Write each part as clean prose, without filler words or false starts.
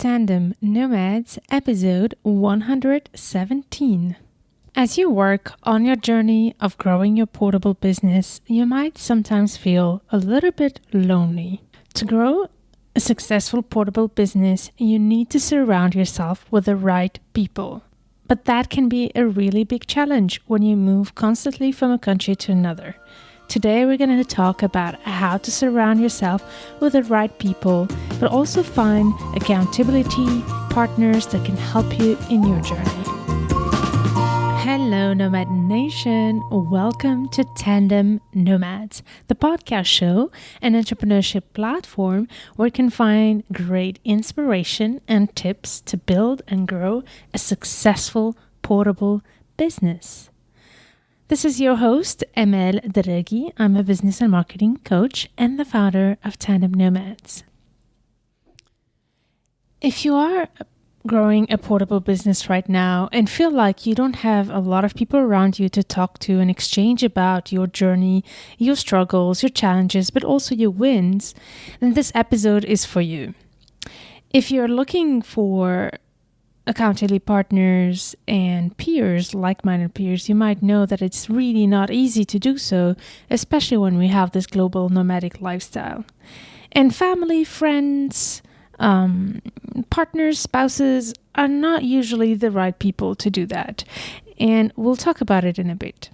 Tandem Nomads, episode 117. As you work on your journey of growing your portable business, you might sometimes feel a little bit lonely. To grow a successful portable business, you need to surround yourself with the right people. But that can be a really big challenge when you move constantly from a country to another. Today we're going to talk about how to surround yourself with the right people, but also find accountability partners that can help you in your journey. Hello, Nomad Nation. Welcome to Tandem Nomads, the podcast show and entrepreneurship platform where you can find great inspiration and tips to build and grow a successful portable business. This is your host, Emel Deregi. I'm a business and marketing coach and the founder of Tandem Nomads. If you are growing a portable business right now and feel like you don't have a lot of people around you to talk to and exchange about your journey, your struggles, your challenges, but also your wins, then this episode is for you. If you're looking for accountability partners and peers, like-minded peers, you might know that it's really not easy to do so, especially when we have this global nomadic lifestyle. And family, friends, partners, spouses are not usually the right people to do that. And we'll talk about it in a bit.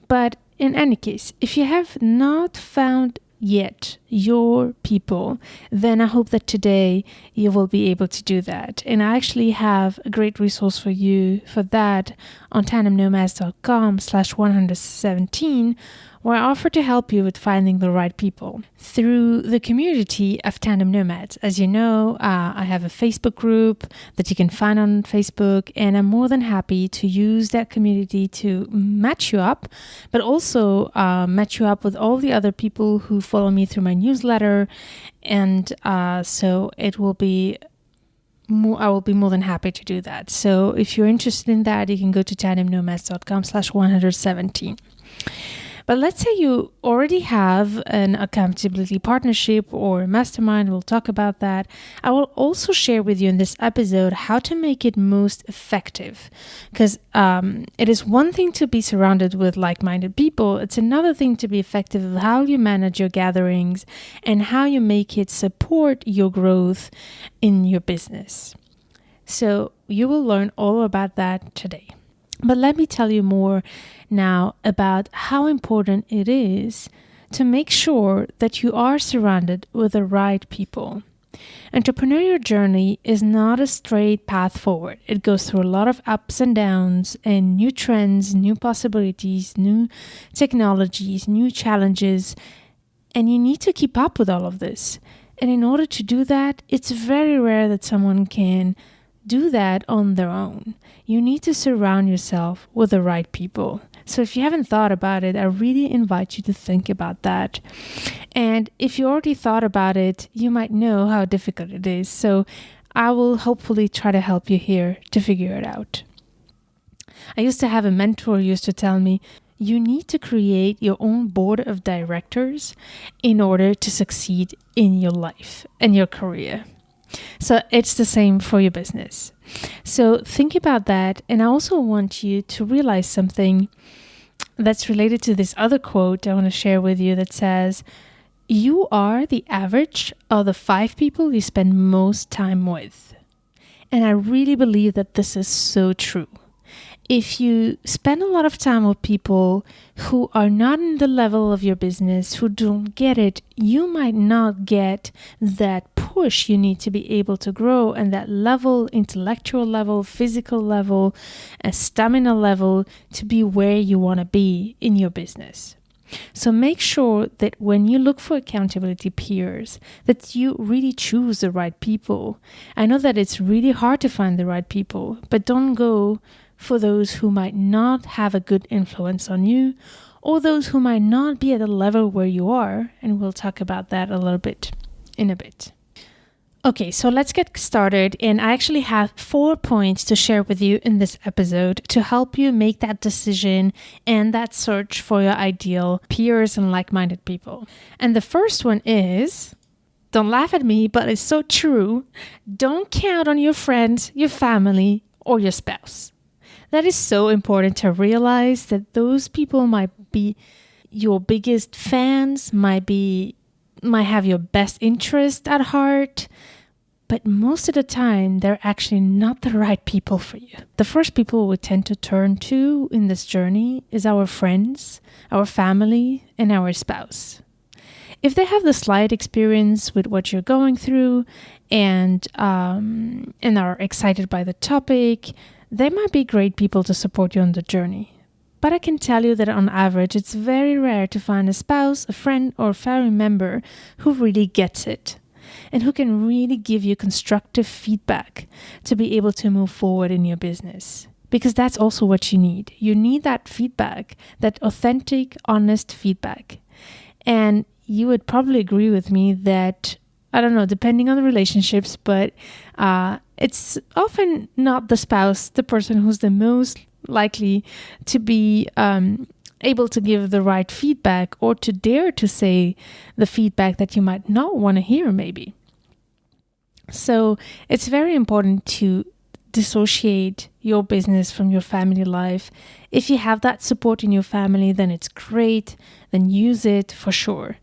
But in any case, if you have not found yet your people, then I hope that today you will be able to do that. And I actually have a great resource for you for that on tandemnomads.com/117, where I offer to help you with finding the right people through the community of Tandem Nomads. As you know, I have a Facebook group that you can find on Facebook, and I'm more than happy to use that community to match you up, but also match you up with all the other people who follow me through my newsletter. And so it will be I will be more than happy to do that. So if you're interested in that, you can go to tandemnomads.com/117. But let's say you already have an accountability partnership or mastermind. We'll talk about that. I will also share with you in this episode how to make it most effective. Because it is one thing to be surrounded with like-minded people. It's another thing to be effective of how you manage your gatherings and how you make it support your growth in your business. So you will learn all about that today. But let me tell you more now about how important it is to make sure that you are surrounded with the right people. Entrepreneurial journey is not a straight path forward. It goes through a lot of ups and downs and new trends, new possibilities, new technologies, new challenges, and you need to keep up with all of this. And in order to do that, it's very rare that someone can do that on their own. You need to surround yourself with the right people. So if you haven't thought about it, I really invite you to think about that. And if you already thought about it, you might know how difficult it is. So I will hopefully try to help you here to figure it out. I used to have a mentor who used to tell me, you need to create your own board of directors in order to succeed in your life and your career. So it's the same for your business. So think about that. And I also want you to realize something that's related to this other quote I want to share with you that says, you are the average of the 5 people you spend most time with. And I really believe that this is so true. If you spend a lot of time with people who are not in the level of your business, who don't get it, you might not get that push you need to be able to grow, and that level, intellectual level, physical level, a stamina level to be where you want to be in your business. So make sure that when you look for accountability peers, that you really choose the right people. I know that it's really hard to find the right people, but don't go for those who might not have a good influence on you, or those who might not be at the level where you are, and we'll talk about that a little bit in a bit. Okay, so let's get started, and I actually have 4 points to share with you in this episode to help you make that decision and that search for your ideal peers and like-minded people. And the first one is don't laugh at me, but it's so true. Don't count on your friends, your family, or your spouse. That is so important to realize that those people might be your biggest fans, might have your best interest at heart, but most of the time, they're actually not the right people for you. The first people we tend to turn to in this journey is our friends, our family, and our spouse. If they have the slight experience with what you're going through and are excited by the topic, they might be great people to support you on the journey. But I can tell you that on average, it's very rare to find a spouse, a friend, or a family member who really gets it and who can really give you constructive feedback to be able to move forward in your business. Because that's also what you need. You need that feedback, that authentic, honest feedback. And you would probably agree with me that, I don't know, depending on the relationships, but it's often not the spouse, the person who's the most likely to be able to give the right feedback or to dare to say the feedback that you might not want to hear maybe. So it's very important to dissociate your business from your family life. If you have that support in your family, then it's great, then use it for sure.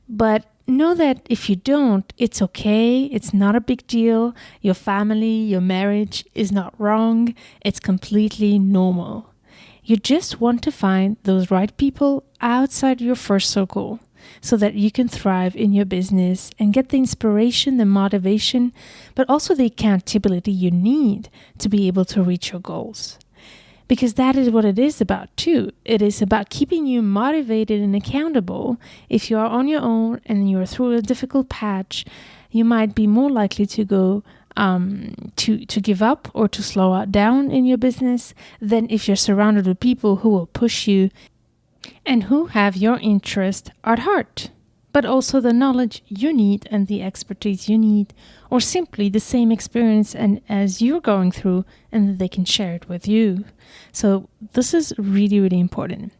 But know that if you don't, it's okay. It's not a big deal. Your family, your marriage is not wrong. It's completely normal. You just want to find those right people outside your first circle so that you can thrive in your business and get the inspiration, the motivation, but also the accountability you need to be able to reach your goals. Because that is what it is about too. It is about keeping you motivated and accountable. If you are on your own and you're through a difficult patch, you might be more likely to go to give up or to slow down in your business than if you're surrounded with people who will push you and who have your interest at heart, but also the knowledge you need and the expertise you need, or simply the same experience and as you're going through, and they can share it with you. So this is really, really important.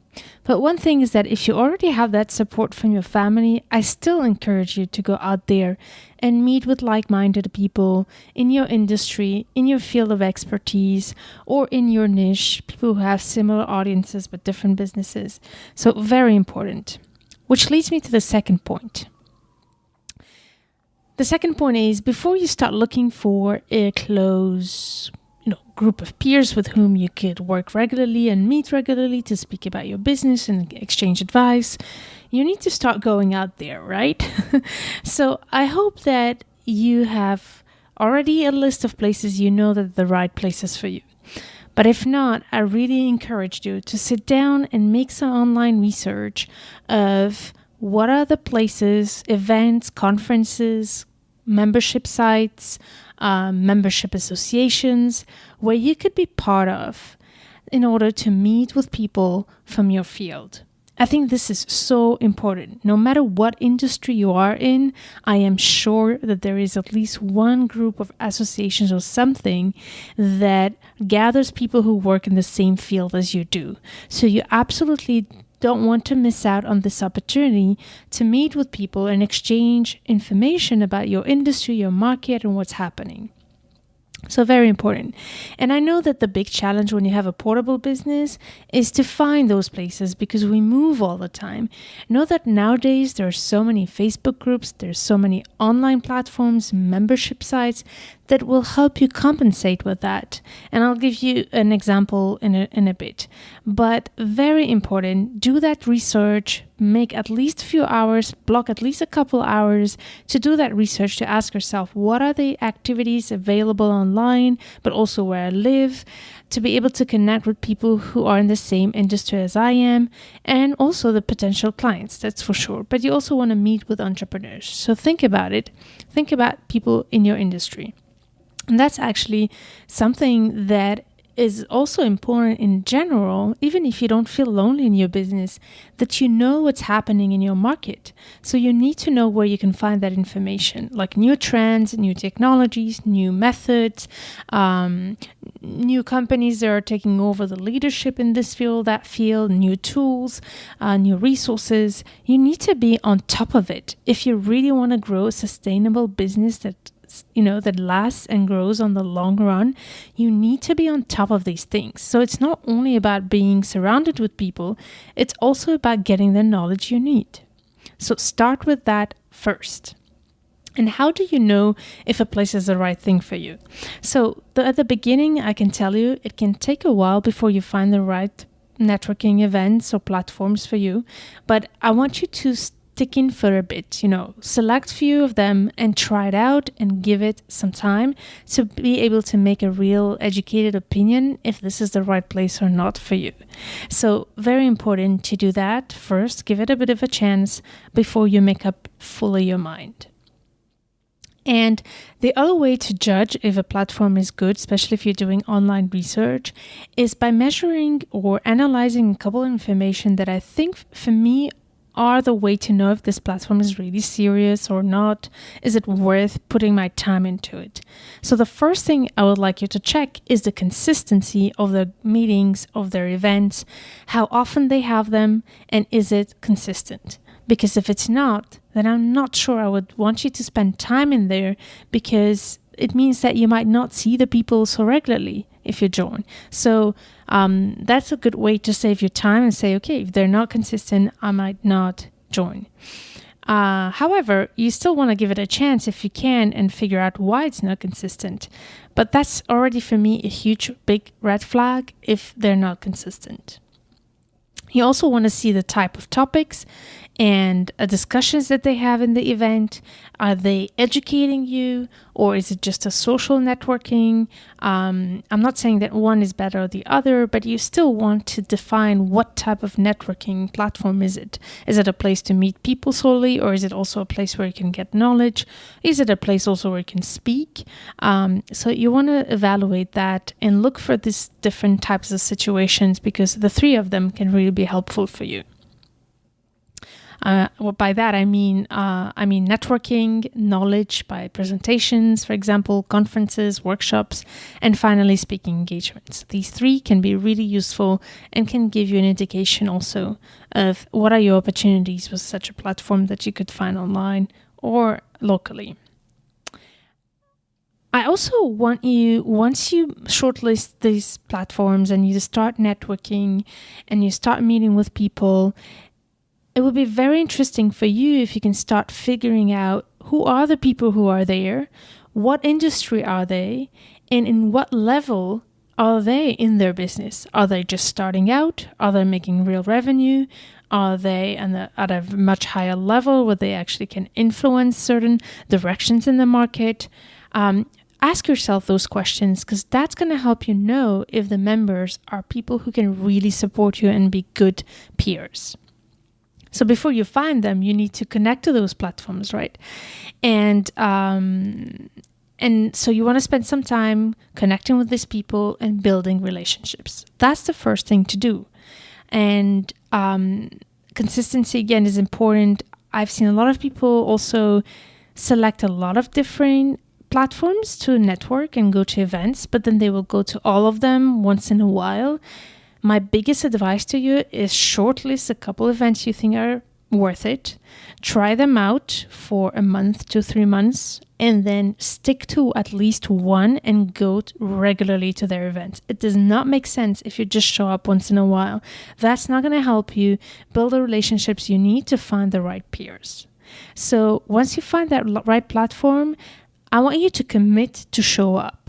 But one thing is that if you already have that support from your family, I still encourage you to go out there and meet with like-minded people in your industry, in your field of expertise, or in your niche, people who have similar audiences but different businesses. So very important. Which leads me to the second point. The second point is before you start looking for a close group of peers with whom you could work regularly and meet regularly to speak about your business and exchange advice, you need to start going out there, right? So I hope that you have already a list of places you know that are the right places for you. But if not, I really encourage you to sit down and make some online research of what are the places, events, conferences, membership sites, membership associations where you could be part of in order to meet with people from your field. I think this is so important. No matter what industry you are in, I am sure that there is at least one group of associations or something that gathers people who work in the same field as you do. So you absolutely don't want to miss out on this opportunity to meet with people and exchange information about your industry, your market, and what's happening. So very important. And I know that the big challenge when you have a portable business is to find those places because we move all the time. Know that nowadays there are so many Facebook groups, there's so many online platforms, membership sites that will help you compensate with that. And I'll give you an example in a bit. But very important, do that research, make at least a few hours, block at least a couple hours to do that research, to ask yourself, what are the activities available online, but also where I live, to be able to connect with people who are in the same industry as I am, and also the potential clients, that's for sure. But you also want to meet with entrepreneurs. So think about it. Think about people in your industry. And that's actually something that is also important in general, even if you don't feel lonely in your business, that you know what's happening in your market. So you need to know where you can find that information, like new trends, new technologies, new methods, new companies that are taking over the leadership in this field, that field, new tools, new resources. You need to be on top of it if you really want to grow a sustainable business that lasts and grows on the long run. You need to be on top of these things. So it's not only about being surrounded with people, it's also about getting the knowledge you need. So start with that first. And how do you know if a place is the right thing for you? So at the beginning, I can tell you, it can take a while before you find the right networking events or platforms for you. But I want you to stick in for a bit, select a few of them and try it out and give it some time to be able to make a real educated opinion if this is the right place or not for you. So very important to do that first. Give it a bit of a chance before you make up fully your mind. And the other way to judge if a platform is good, especially if you're doing online research, is by measuring or analyzing a couple of information that I think for me are the way to know if this platform is really serious or not. Is it worth putting my time into it? So the first thing I would like you to check is the consistency of the meetings, of their events, how often they have them, and is it consistent? Because if it's not, then I'm not sure I would want you to spend time in there, because it means that you might not see the people so regularly if you join. So that's a good way to save your time and say, okay, if they're not consistent, I might not join. However, you still want to give it a chance if you can and figure out why it's not consistent. But that's already for me a huge, big red flag if they're not consistent. You also want to see the type of topics and discussions that they have in the event. Are they educating you, or is it just a social networking? I'm not saying that one is better or the other, but you still want to define what type of networking platform is it. Is it a place to meet people solely, or is it also a place where you can get knowledge? Is it a place also where you can speak? So you want to evaluate that and look for these different types of situations, because the three of them can really be helpful for you. By that I mean networking, knowledge by presentations, for example, conferences, workshops, and finally speaking engagements. These three can be really useful and can give you an indication also of what are your opportunities with such a platform that you could find online or locally. I also want you, once you shortlist these platforms and you start networking and you start meeting with people, it would be very interesting for you if you can start figuring out who are the people who are there, what industry are they, and in what level are they in their business. Are they just starting out? Are they making real revenue? Are they at a much higher level where they actually can influence certain directions in the market? Ask yourself those questions, because that's going to help you know if the members are people who can really support you and be good peers. So before you find them, you need to connect to those platforms, right? And so you want to spend some time connecting with these people and building relationships. That's the first thing to do. And consistency, again, is important. I've seen a lot of people also select a lot of different platforms to network and go to events, but then they will go to all of them once in a while. My biggest advice to you is shortlist a couple events you think are worth it. Try them out for a month to 3 months, and then stick to at least one and go regularly to their events. It does not make sense if you just show up once in a while. That's not going to help you build the relationships you need to find the right peers. So once you find that right platform, I want you to commit to show up.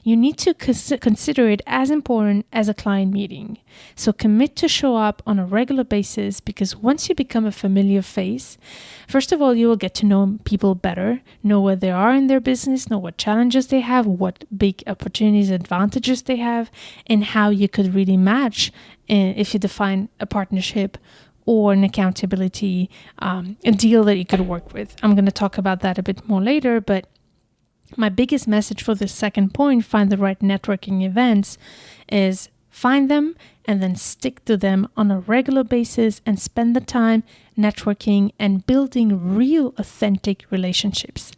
You need to consider it as important as a client meeting. So commit to show up on a regular basis, because once you become a familiar face, first of all, you will get to know people better, know where they are in their business, know what challenges they have, what big opportunities, advantages they have, and how you could really match if you define a partnership or an accountability, a deal that you could work with. I'm going to talk about that a bit more later, but My biggest message for the second point, find the right networking events, is find them and then stick to them on a regular basis and spend the time networking and building real authentic relationships.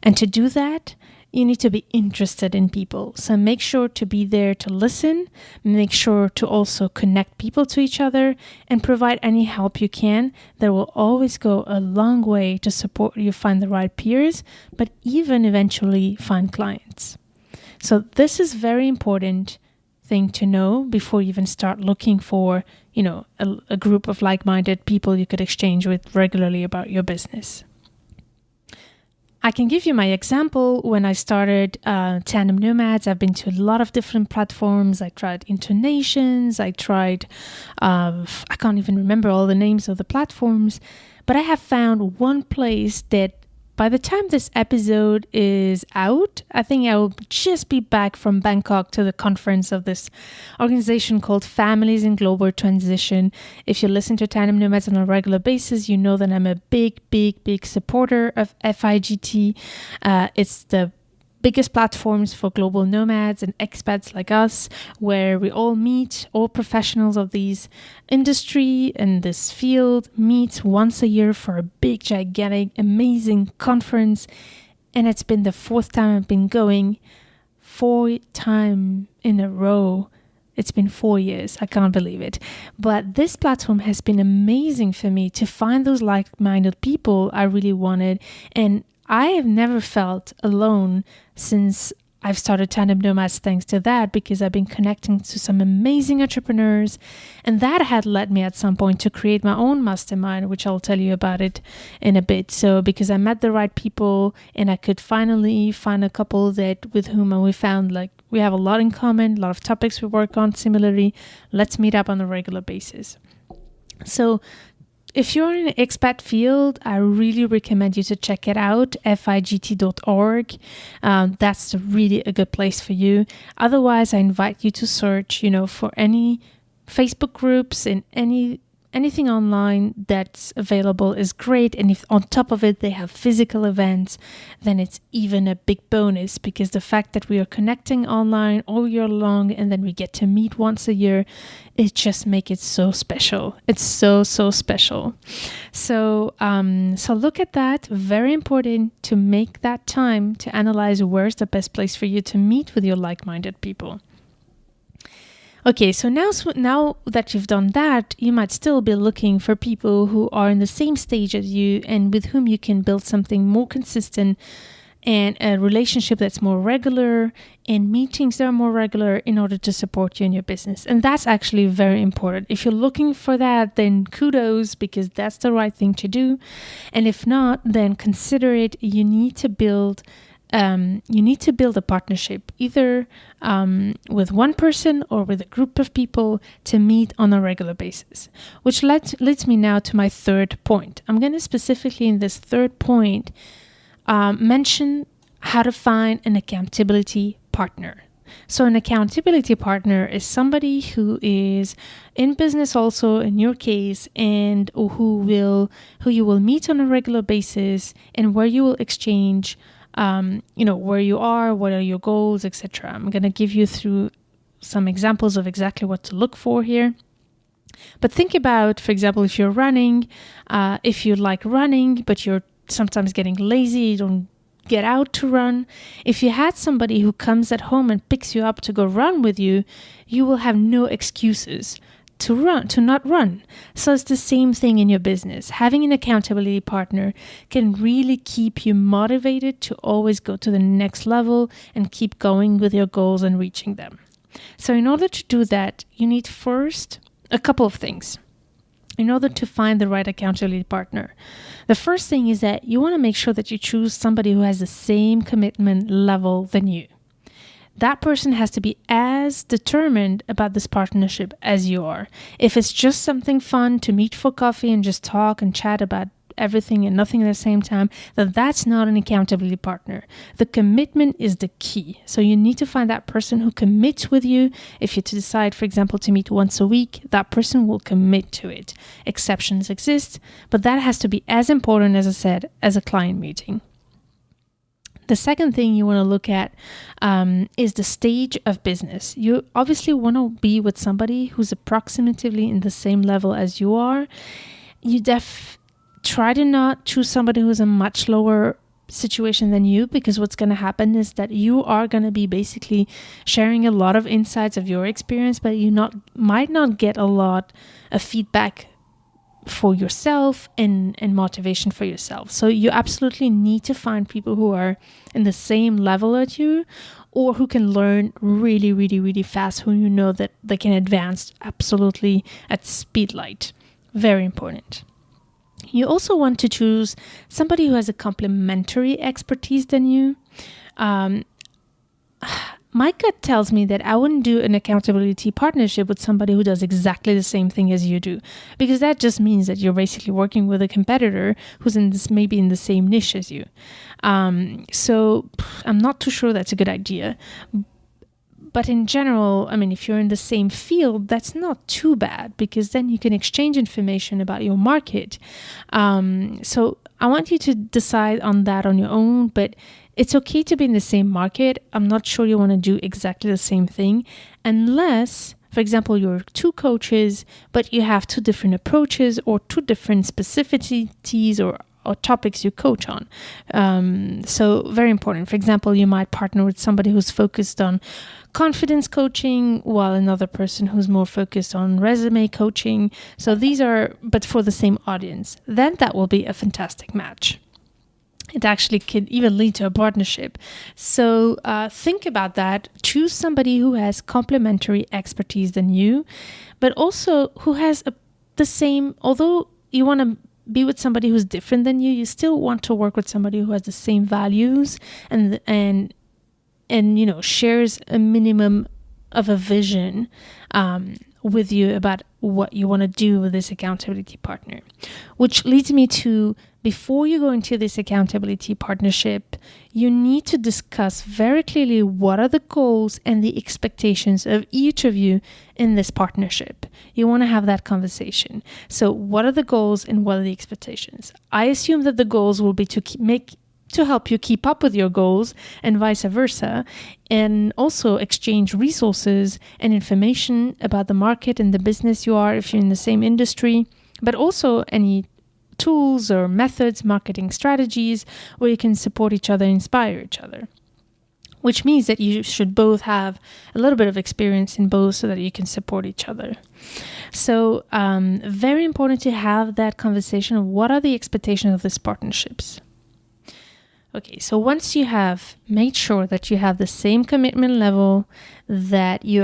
And to do that, you need to be interested in people. So make sure to be there to listen, make sure to also connect people to each other and provide any help you can. That will always go a long way to support you find the right peers, but even eventually find clients. So this is very important thing to know before you even start looking for, a group of like-minded people you could exchange with regularly about your business. I can give you my example. When I started Tandem Nomads, I've been to a lot of different platforms. I tried Intonations. I tried, I can't even remember all the names of the platforms, but I have found one place that by the time this episode is out, I think I will just be back from Bangkok to the conference of this organization called Families in Global Transition. If you listen to Tandem Nomads on a regular basis, you know that I'm a big supporter of FIGT. It's the biggest platforms for global nomads and expats like us, where we all meet, all professionals of these industry and this field meet once a year for a big, gigantic, amazing conference. And it's been the 4th time I've been going, 4 times in a row. It's been 4 years. I can't believe it. But this platform has been amazing for me to find those like-minded people I really wanted. And I have never felt alone since I've started Tandem Nomads thanks to that, because I've been connecting to some amazing entrepreneurs, and that had led me at some point to create my own mastermind, which I'll tell you about it in a bit. So because I met the right people and I could finally find a couple with whom we found we have a lot in common, a lot of topics we work on similarly, let's meet up on a regular basis. So if you're in the expat field, I really recommend you to check it out, figt.org. That's really a good place for you. Otherwise, I invite you to search, for any Facebook groups and anything online that's available is great. And if on top of it they have physical events, then it's even a big bonus, because the fact that we are connecting online all year long and then we get to meet once a year, it just makes it so special. It's so special. So look at that. Very important to make that time to analyze where's the best place for you to meet with your like-minded people. Okay, so now that you've done that, you might still be looking for people who are in the same stage as you and with whom you can build something more consistent and a relationship that's more regular and meetings that are more regular in order to support you in your business. And that's actually very important. If you're looking for that, then kudos, because that's the right thing to do. And if not, then consider it. You need to build a partnership, either with one person or with a group of people to meet on a regular basis, which leads me now to my third point. I'm going to specifically in this third point mention how to find an accountability partner. So an accountability partner is somebody who is in business also in your case, and who you will meet on a regular basis and where you will exchange where you are, what are your goals, etc. I'm going to give you through some examples of exactly what to look for here. But think about, for example, if you're running, if you like running, but you're sometimes getting lazy, you don't get out to run. If you had somebody who comes at home and picks you up to go run with you, you will have no excuses to not run. So it's the same thing in your business. Having an accountability partner can really keep you motivated to always go to the next level and keep going with your goals and reaching them. So in order to do that, you need first a couple of things in order to find the right accountability partner. The first thing is that you want to make sure that you choose somebody who has the same commitment level than you. That person has to be as determined about this partnership as you are. If it's just something fun to meet for coffee and just talk and chat about everything and nothing at the same time, then that's not an accountability partner. The commitment is the key. So you need to find that person who commits with you. If you decide, for example, to meet once a week, that person will commit to it. Exceptions exist, but that has to be as important, as I said, as a client meeting. The second thing you want to look at is the stage of business. You obviously want to be with somebody who's approximately in the same level as you are. You try to not choose somebody who's a much lower situation than you, because what's going to happen is that you are going to be basically sharing a lot of insights of your experience, but you might not get a lot of feedback for yourself and motivation for yourself. So you absolutely need to find people who are in the same level as you, or who can learn really, really, really fast, who you know that they can advance absolutely at speed light. Very important. You also want to choose somebody who has a complementary expertise than you. My gut tells me that I wouldn't do an accountability partnership with somebody who does exactly the same thing as you do, because that just means that you're basically working with a competitor who's maybe in the same niche as you. So I'm not too sure that's a good idea. But in general, I mean, if you're in the same field, that's not too bad, because then you can exchange information about your market. So I want you to decide on that on your own, but it's okay to be in the same market. I'm not sure you want to do exactly the same thing, unless, for example, you're two coaches, but you have two different approaches or two different specificities or topics you coach on. So very important. For example, you might partner with somebody who's focused on confidence coaching, while another person who's more focused on resume coaching. So these are, but for the same audience. Then that will be a fantastic match. It actually could even lead to a partnership. So think about that. Choose somebody who has complementary expertise than you, but also who has the same, although you want to be with somebody who's different than you still want to work with somebody who has the same values and shares a minimum of a vision with you about what you want to do with this accountability partner. Which leads me to, before you go into this accountability partnership, you need to discuss very clearly what are the goals and the expectations of each of you in this partnership. You want to have that conversation. So what are the goals and what are the expectations? I assume that the goals will be to help you keep up with your goals and vice versa, and also exchange resources and information about the market and the business you are if you're in the same industry, but also any tools or methods, marketing strategies where you can support each other, inspire each other. Which means that you should both have a little bit of experience in both so that you can support each other. So very important to have that conversation of what are the expectations of these partnerships. Okay, so once you have made sure that you have the same commitment level, that you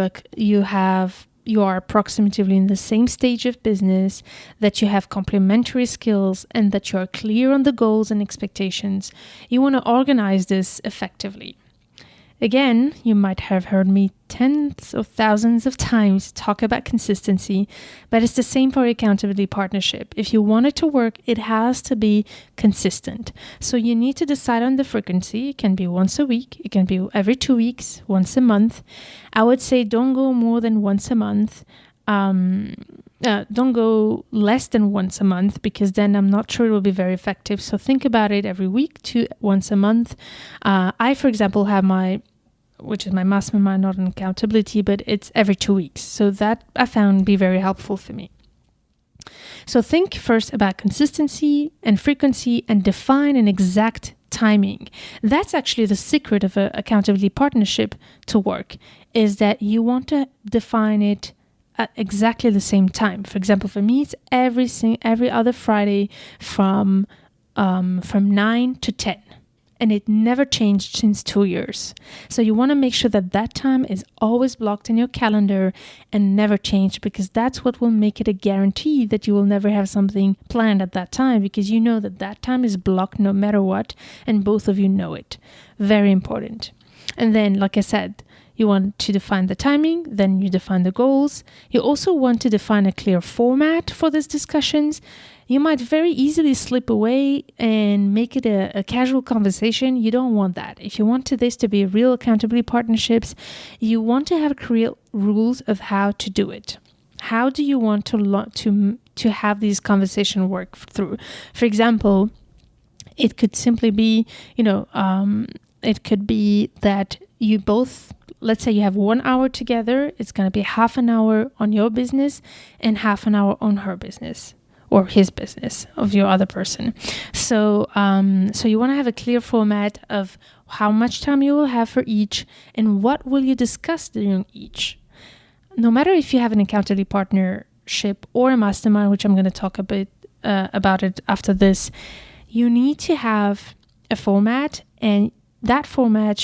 are approximately in the same stage of business, that you have complementary skills, and that you are clear on the goals and expectations, you want to organize this effectively. Again, you might have heard me tens of thousands of times talk about consistency, but it's the same for accountability partnership. If you want it to work, it has to be consistent. So you need to decide on the frequency. It can be once a week. It can be every 2 weeks, once a month. I would say don't go more than once a month. Don't go less than once a month, because then I'm not sure it will be very effective. So think about it every week to once a month. I, for example, have which is my mastermind, not an accountability, but it's every 2 weeks. So that I found be very helpful for me. So think first about consistency and frequency and define an exact timing. That's actually the secret of an accountability partnership to work, is that you want to define it at exactly the same time. For example, for me, it's every other Friday from 9 to 10. And it never changed since 2 years. So you want to make sure that that time is always blocked in your calendar and never changed, because that's what will make it a guarantee that you will never have something planned at that time, because you know that that time is blocked no matter what, and both of you know it. Very important. And then, like I said, you want to define the timing, then you define the goals. You also want to define a clear format for these discussions. You might very easily slip away and make it a casual conversation. You don't want that. If you want this to be real accountability partnerships, you want to have clear rules of how to do it. How do you want to have these conversations work through? For example, it could simply be, It could be that you both, let's say you have 1 hour together, it's going to be half an hour on your business and half an hour on her business or his business of your other person. So you want to have a clear format of how much time you will have for each and what will you discuss during each. No matter if you have an accountability partnership or a mastermind, which I'm going to talk a bit about it after this, you need to have a format, and that format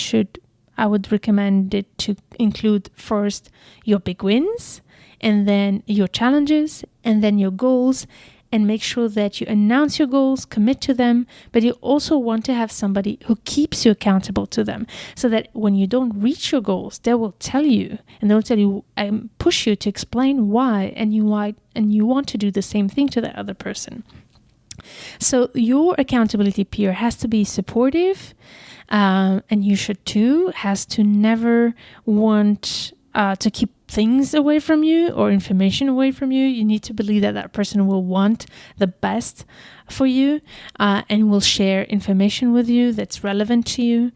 I would recommend it to include first your big wins, and then your challenges, and then your goals, and make sure that you announce your goals, commit to them, but you also want to have somebody who keeps you accountable to them, so that when you don't reach your goals, they will tell you, and they'll tell you, push you to explain why, and you want to do the same thing to the other person. So your accountability peer has to be supportive, and you should too, has to never want to keep things away from you or information away from you. You need to believe that person will want the best for you, and will share information with you that's relevant to you.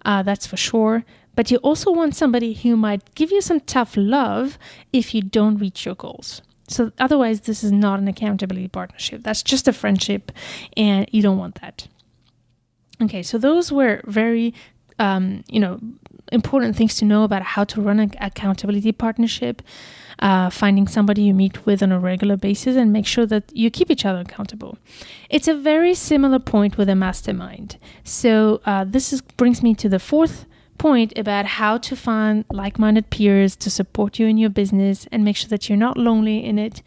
That's for sure. But you also want somebody who might give you some tough love if you don't reach your goals. So otherwise, this is not an accountability partnership. That's just a friendship, and you don't want that. Okay, so those were very, important things to know about how to run an accountability partnership, finding somebody you meet with on a regular basis, and make sure that you keep each other accountable. It's a very similar point with a mastermind. So this brings me to the fourth point about how to find like-minded peers to support you in your business and make sure that you're not lonely in it,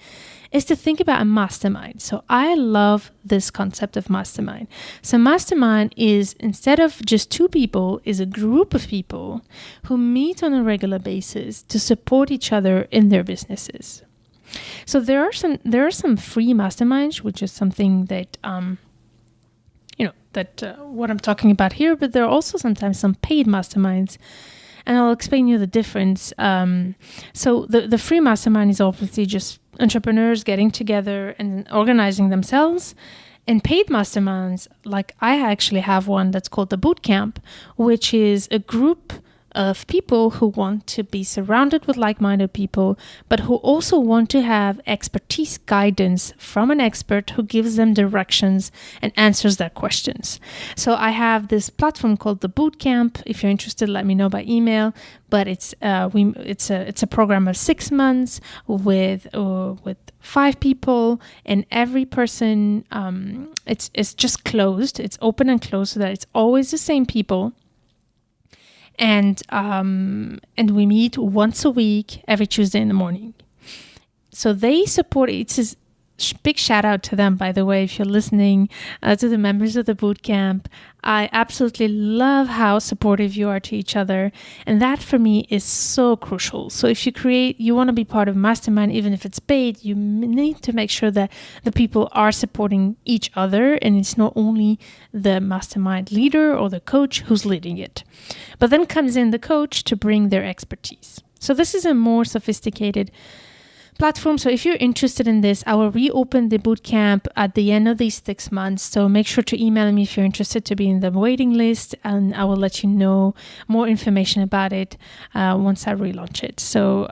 is to think about a mastermind. So I love this concept of mastermind. So mastermind is, instead of just two people, is a group of people who meet on a regular basis to support each other in their businesses. So there are some free masterminds, which is something that what I'm talking about here, but there are also sometimes some paid masterminds, and I'll explain you the difference. So the free mastermind is obviously just entrepreneurs getting together and organizing themselves, and paid masterminds, like I actually have one that's called the Bootcamp, which is a group of people who want to be surrounded with like-minded people, but who also want to have expertise guidance from an expert who gives them directions and answers their questions. So I have this platform called the Bootcamp. If you're interested, let me know by email. But it's a program of 6 months with 5 people, and every person, it's just closed. It's open and closed, so that it's always the same people. And we meet once a week, every Tuesday in the morning. So they support, it's a big shout out to them, by the way, if you're listening, to the members of the Bootcamp. I absolutely love how supportive you are to each other. And that for me is so crucial. So if you want to be part of Mastermind, even if it's paid, you need to make sure that the people are supporting each other, and it's not only the Mastermind leader or the coach who's leading it. But then comes in the coach to bring their expertise. So this is a more sophisticated platform. So if you're interested in this, I will reopen the bootcamp at the end of these 6 months. So make sure to email me if you're interested to be in the waiting list, and I will let you know more information about it once I relaunch it. So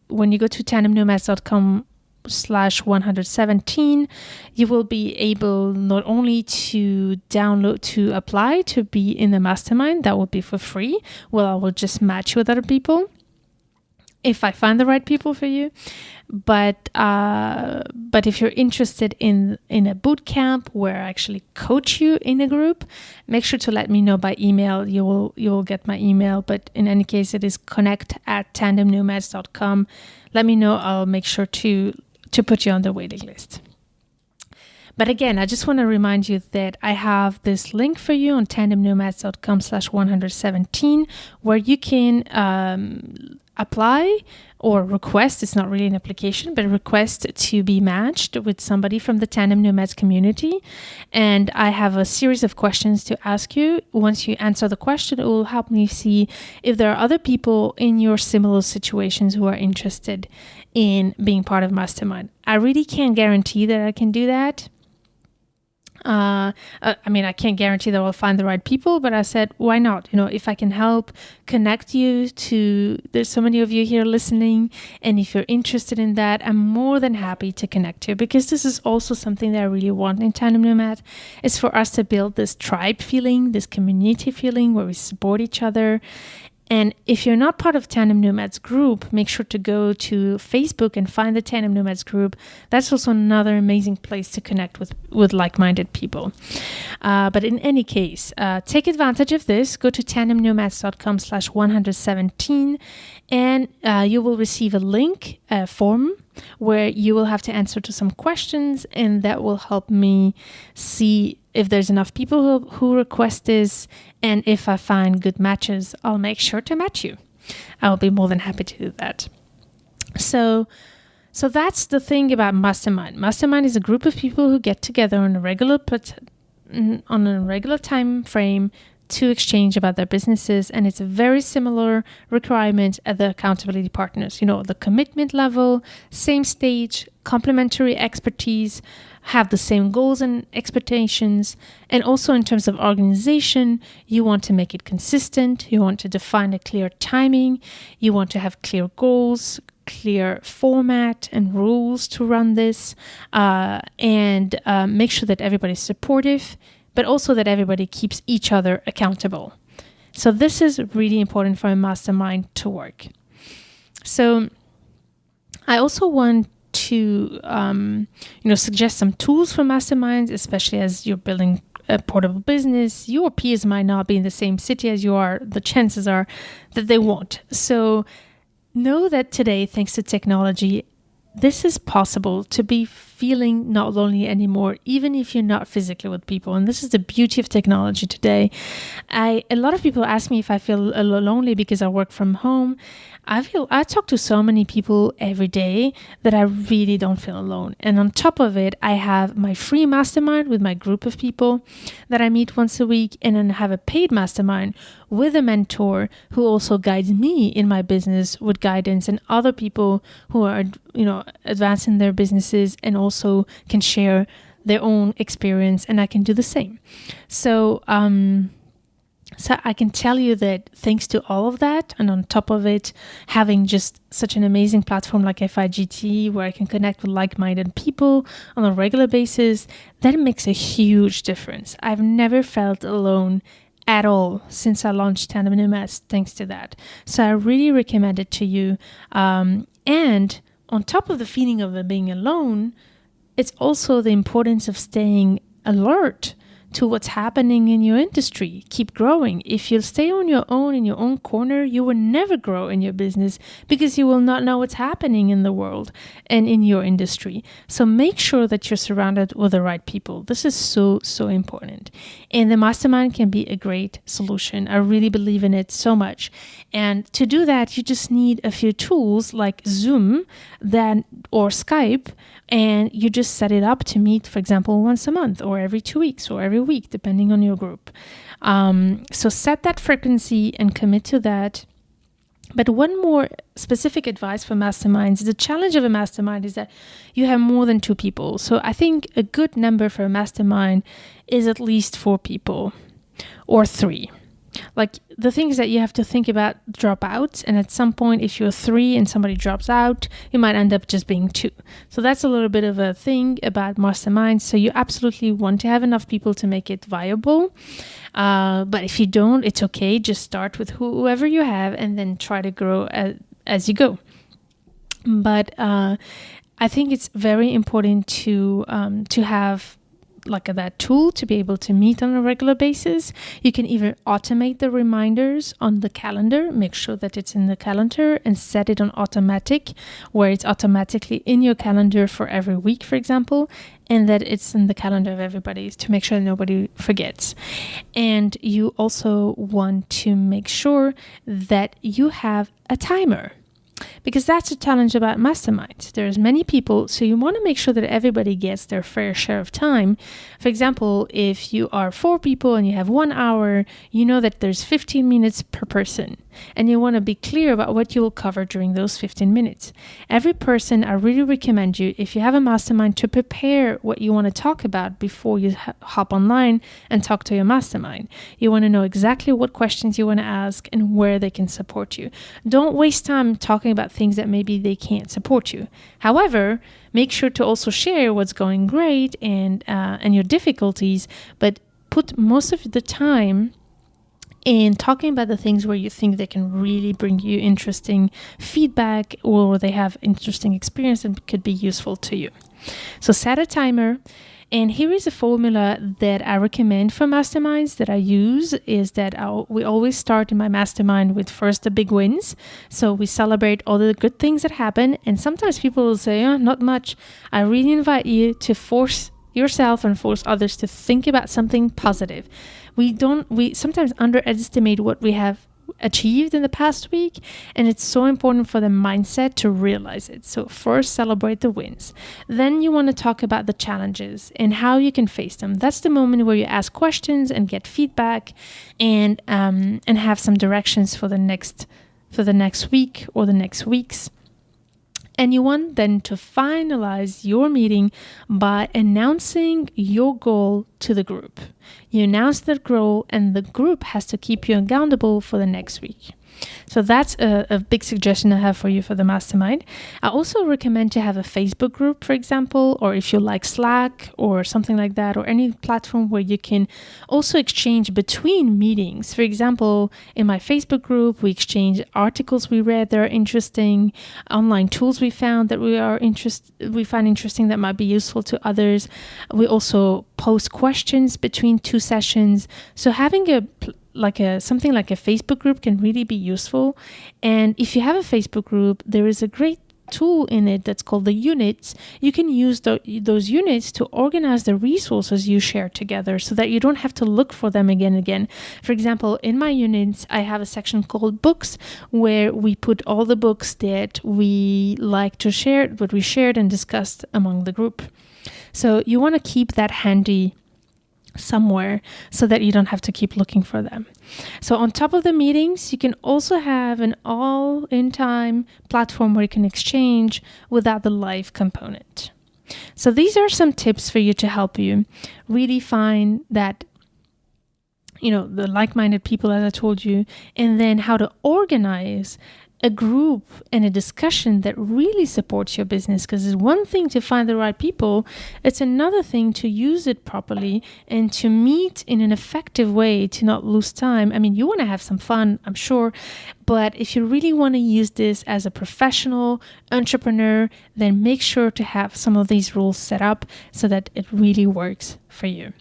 when you go to tandemnomads.com/117, you will be able not only to apply to be in the mastermind. That will be for free. Well, I will just match you with other people if I find the right people for you. But if you're interested in a boot camp where I actually coach you in a group, make sure to let me know by email. You will get my email. But in any case, it is connect@tandemnomads.com. Let me know. I'll make sure to put you on the waiting list. But again, I just want to remind you that I have this link for you on tandemnomads.com/117, where you can apply or request. It's not really an application, but request to be matched with somebody from the Tandem Nomads community. And I have a series of questions to ask you. Once you answer the question, it will help me see if there are other people in your similar situations who are interested in being part of Mastermind. I really can't guarantee that I can do that. I can't guarantee that I'll find the right people, but I said, why not? If I can help connect you to, there's so many of you here listening, and if you're interested in that, I'm more than happy to connect you, because this is also something that I really want in Tandem Nomad, is for us to build this tribe feeling, this community feeling where we support each other. And if you're not part of Tandem Nomads group, make sure to go to Facebook and find the Tandem Nomads group. That's also another amazing place to connect with like-minded people. But in any case, take advantage of this. Go to tandemnomads.com/117, and you will receive a link, a form, where you will have to answer to some questions, and that will help me see if there's enough people who request this, and if I find good matches, I'll make sure to match you. I'll be more than happy to do that. So that's the thing about Mastermind. Mastermind is a group of people who get together on a regular time frame to exchange about their businesses, and it's a very similar requirement at the accountability partners. The commitment level, same stage, complementary expertise, have the same goals and expectations, and also in terms of organization, you want to make it consistent, you want to define a clear timing, you want to have clear goals, clear format and rules to run this, and make sure that everybody's supportive, but also that everybody keeps each other accountable. So this is really important for a mastermind to work. So I also want to suggest some tools for masterminds, especially as you're building a portable business. Your peers might not be in the same city as you are. The chances are that they won't. So know that today, thanks to technology, this is possible to be feeling not lonely anymore, even if you're not physically with people. And this is the beauty of technology today. A lot of people ask me if I feel lonely because I work from home. I talk to so many people every day that I really don't feel alone. And on top of it, I have my free mastermind with my group of people that I meet once a week, and then I have a paid mastermind with a mentor who also guides me in my business with guidance, and other people who are, advancing their businesses and also can share their own experience, and I can do the same. So I can tell you that thanks to all of that, and on top of it, having just such an amazing platform like FIGT, where I can connect with like-minded people on a regular basis, that makes a huge difference. I've never felt alone at all since I launched Tandem Nomads, thanks to that. So I really recommend it to you. And on top of the feeling of being alone, it's also the importance of staying alert to what's happening in your industry. Keep growing. If you stay on your own in your own corner, you will never grow in your business because you will not know what's happening in the world and in your industry. So make sure that you're surrounded with the right people. This is so, so important. And the mastermind can be a great solution. I really believe in it so much. And to do that, you just need a few tools like Zoom or Skype, and you just set it up to meet, for example, once a month or every 2 weeks or every week, depending on your group. So set that frequency and commit to that. But one more specific advice for masterminds, the challenge of a mastermind is that you have more than 2 people. So I think a good number for a mastermind is at least 4 people or 3. Like, the things that you have to think about dropouts, and at some point, if you're 3 and somebody drops out, you might end up just being 2. So that's a little bit of a thing about masterminds. So you absolutely want to have enough people to make it viable. But if you don't, it's okay. Just start with whoever you have and then try to grow as you go. But I think it's very important to have like that tool to be able to meet on a regular basis. You can either automate the reminders on the calendar, make sure that it's in the calendar and set it on automatic, where it's automatically in your calendar for every week, for example, and that it's in the calendar of everybody's to make sure nobody forgets. And you also want to make sure that you have a timer, because that's the challenge about masterminds. There's many people, so you want to make sure that everybody gets their fair share of time. For example, if you are 4 people and you have 1 hour, you know that there's 15 minutes per person. and you want to be clear about what you will cover during those 15 minutes. Every person, I really recommend you, if you have a mastermind, to prepare what you want to talk about before you hop online and talk to your mastermind. You want to know exactly what questions you want to ask and where they can support you. Don't waste time talking about things that maybe they can't support you. However, make sure to also share what's going great and your difficulties, but put most of the time in talking about the things where you think they can really bring you interesting feedback or they have interesting experience and could be useful to you. So set a timer. And here is a formula that I recommend for masterminds that I use is that we always start in my mastermind with first the big wins. So we celebrate all the good things that happen. And sometimes people will say, oh, not much. I really invite you to force yourself and force others to think about something positive. We sometimes underestimate what we have achieved in the past week, and it's so important for the mindset to realize it. So first, celebrate the wins. Then you want to talk about the challenges and how you can face them. That's the moment where you ask questions and get feedback and have some directions for the next week or the next weeks. And you want then to finalize your meeting by announcing your goal to the group. You announce that goal and the group has to keep you accountable for the next week. So that's a big suggestion I have for you for the mastermind. I also recommend to have a Facebook group, for example, or if you like Slack or something like that, or any platform where you can also exchange between meetings. For example, in my Facebook group, we exchange articles we read that are interesting, online tools we found that we find interesting that might be useful to others. We also post questions between two sessions. So having something like a Facebook group can really be useful. And if you have a Facebook group, there is a great tool in it that's called the units. You can use those units to organize the resources you share together so that you don't have to look for them again and again. For example, in my units, I have a section called books where we put all the books that we like to share, what we shared and discussed among the group. So you want to keep that handy somewhere so that you don't have to keep looking for them. So on top of the meetings, you can also have an all-in-time platform where you can exchange without the live component. So these are some tips for you to help you really find that, the like-minded people, as I told you, and then how to organize a group and a discussion that really supports your business. Because it's one thing to find the right people, it's another thing to use it properly and to meet in an effective way to not lose time. I mean, you want to have some fun, I'm sure, but if you really want to use this as a professional entrepreneur, then make sure to have some of these rules set up so that it really works for you.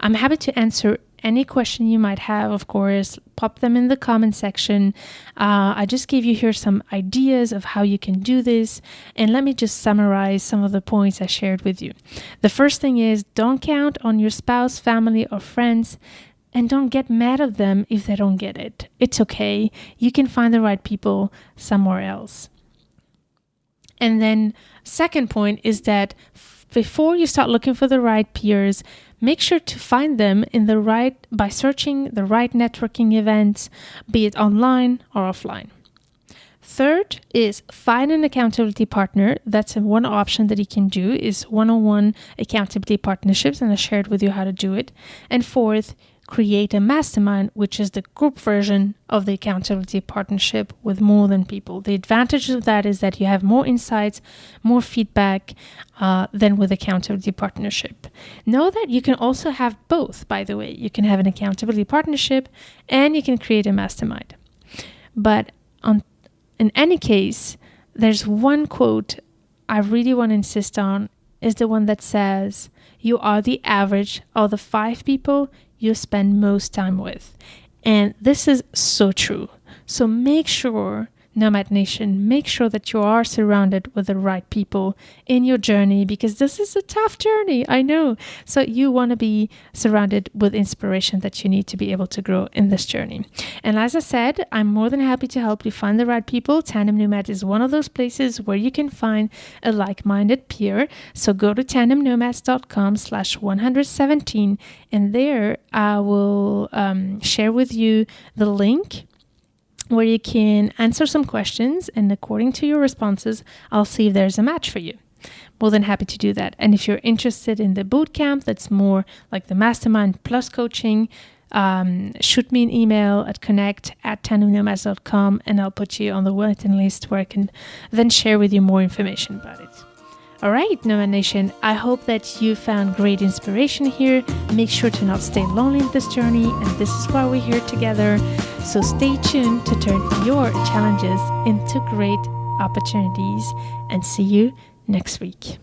I'm happy to answer any question you might have. Of course, pop them in the comment section. I just gave you here some ideas of how you can do this. And let me just summarize some of the points I shared with you. The first thing is, don't count on your spouse, family, or friends. And don't get mad at them if they don't get it. It's okay. You can find the right people somewhere else. And then second point is that before you start looking for the right peers, make sure to find them by searching the right networking events, be it online or offline. Third is find an accountability partner. That's one option that you can do is one-on-one accountability partnerships, and I shared with you how to do it. And fourth, create a mastermind, which is the group version of the accountability partnership with more than people. The advantage of that is that you have more insights, more feedback than with accountability partnership. Know that you can also have both, by the way. You can have an accountability partnership and you can create a mastermind. But in any case, there's one quote I really want to insist on, is the one that says, you are the average of the 5 people you spend most time with. And this is so true. So make sure, Nomad Nation, make sure that you are surrounded with the right people in your journey, because this is a tough journey, I know. So you want to be surrounded with inspiration that you need to be able to grow in this journey. And as I said, I'm more than happy to help you find the right people. Tandem Nomad is one of those places where you can find a like-minded peer. So go to tandemnomads.com/117, and there I will share with you the link where you can answer some questions, and according to your responses, I'll see if there's a match for you. More than happy to do that. And if you're interested in the bootcamp, that's more like the mastermind plus coaching, shoot me an email at connect@tandemnomads.com, and I'll put you on the waiting list where I can then share with you more information about it. All right, Nomad Nation, I hope that you found great inspiration here. Make sure to not stay lonely in this journey, and this is why we're here together. So stay tuned to turn your challenges into great opportunities, and see you next week.